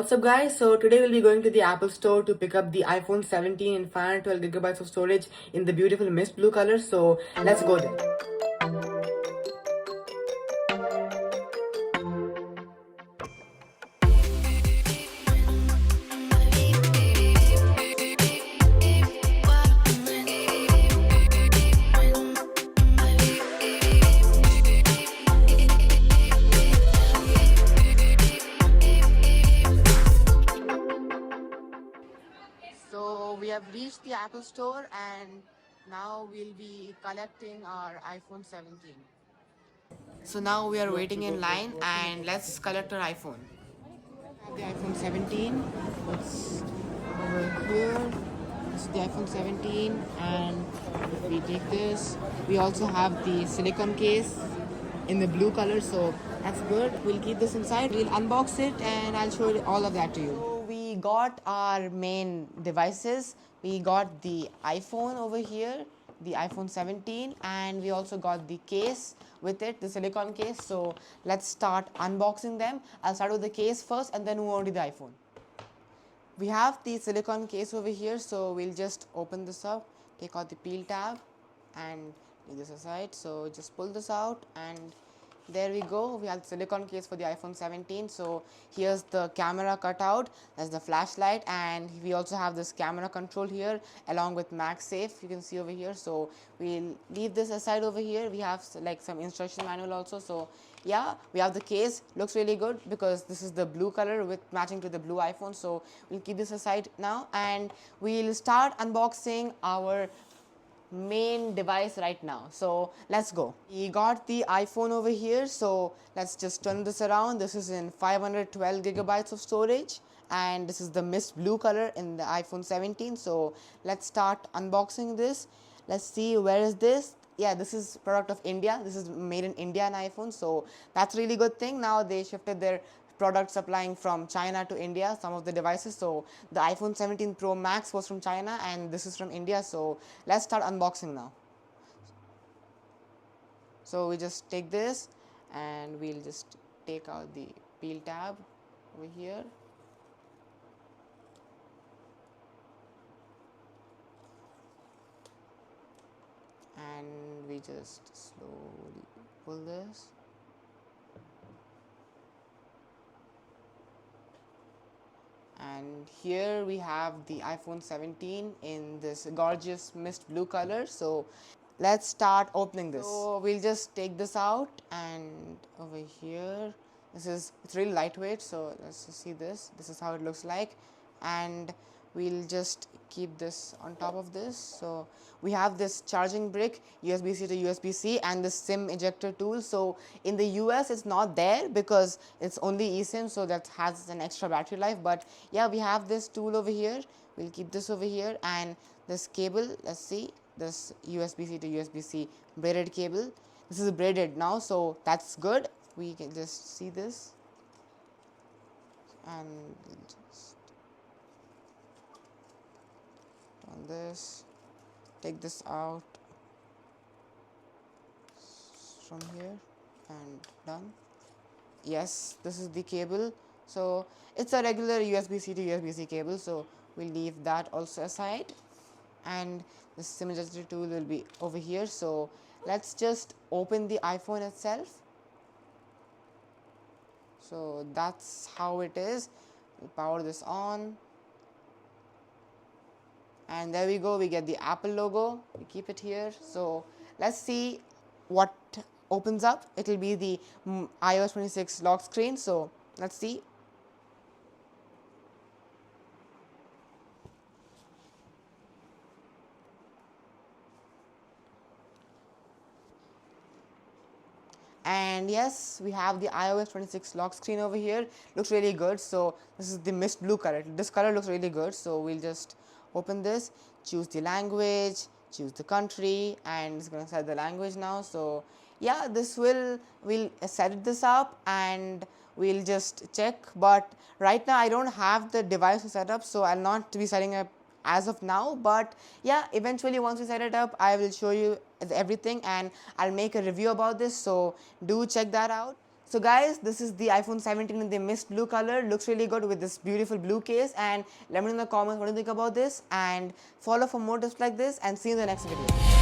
What's up guys, so today we'll be going to the Apple store to pick up the iPhone 17 in 512GB of storage in the beautiful mist blue color, so let's go there. So we have reached the Apple store and now we'll be collecting our iPhone 17. So now we are waiting in line and let's collect our iPhone. The iPhone 17, it's over here. This is the iPhone 17 and if we take this, we also have the silicone case in the blue color, so that's good. We'll keep this inside, we'll unbox it and I'll show you all of that to you. So we got our main devices. We got the iPhone over here, the iPhone 17, and we also got the case with it, the silicone case. So let's start unboxing them. I'll start with the case first and then move on to the iPhone. We have the silicone case over here, so we'll just open this up, take out the peel tab and leave this aside. So just pull this out and there we go. We have the silicone case for the iPhone 17. So here's the camera cutout, that's the flashlight, and we also have this camera control here along with MagSafe, you can see over here. So we'll leave this aside over here. We have like some instruction manual also. So yeah, we have the case, looks really good because this is the blue color with matching to the blue iPhone. So we'll keep this aside now and we'll start unboxing our main device right now. So let's go. We got the iPhone over here, so let's just turn this around. This is in 512GB of storage and this is the mist blue color in the iPhone 17. So let's start unboxing this. Let's see, where is this? Yeah, this is product of India. This is made in India, an iPhone, so that's really good thing. Now they shifted their product supplying from China to India, some of the devices. So the iPhone 17 Pro Max was from China and this is from India. So let's start unboxing now. So we just take this and we'll just take out the peel tab over here. And we just slowly pull this. And here we have the iPhone 17 in this gorgeous mist blue color. So let's start opening this. So we'll just take this out and over here, it's really lightweight, so let's just see this. This is how it looks like, and we'll just keep this on top of this. So we have this charging brick, USB-C to USB-C, and the SIM ejector tool. So in the US it's not there because it's only eSIM, so that has an extra battery life. But yeah, we have this tool over here. We'll keep this over here, and this cable, let's see, this USB-C to USB-C braided cable. This is braided now, so that's good. We can just see this and we'll just on this, take this out from here and done. Yes, this is the cable. So it's a regular USB-C to USB-C cable, so we'll leave that also aside, and the SIM ejector tool will be over here. So let's just open the iPhone itself. So that's how it is. We'll power this on. And there we go, we get the Apple logo, we keep it here. So let's see what opens up. It will be the iOS 26 lock screen. So let's see. And yes, we have the iOS 26 lock screen over here. Looks really good. So this is the mist blue color. This color looks really good. So we'll just open this, choose the language, choose the country, and it's going to set the language now. So yeah, we'll set this up and we'll just check. But right now I don't have the device to set up, so I'll not be setting up as of now. But yeah, eventually once we set it up, I will show you everything and I'll make a review about this, so do check that out. So guys, this is the iPhone 17 in the mist blue color. Looks really good with this beautiful blue case, and let me know in the comments what you think about this, and follow for more tips like this, and see you in the next video.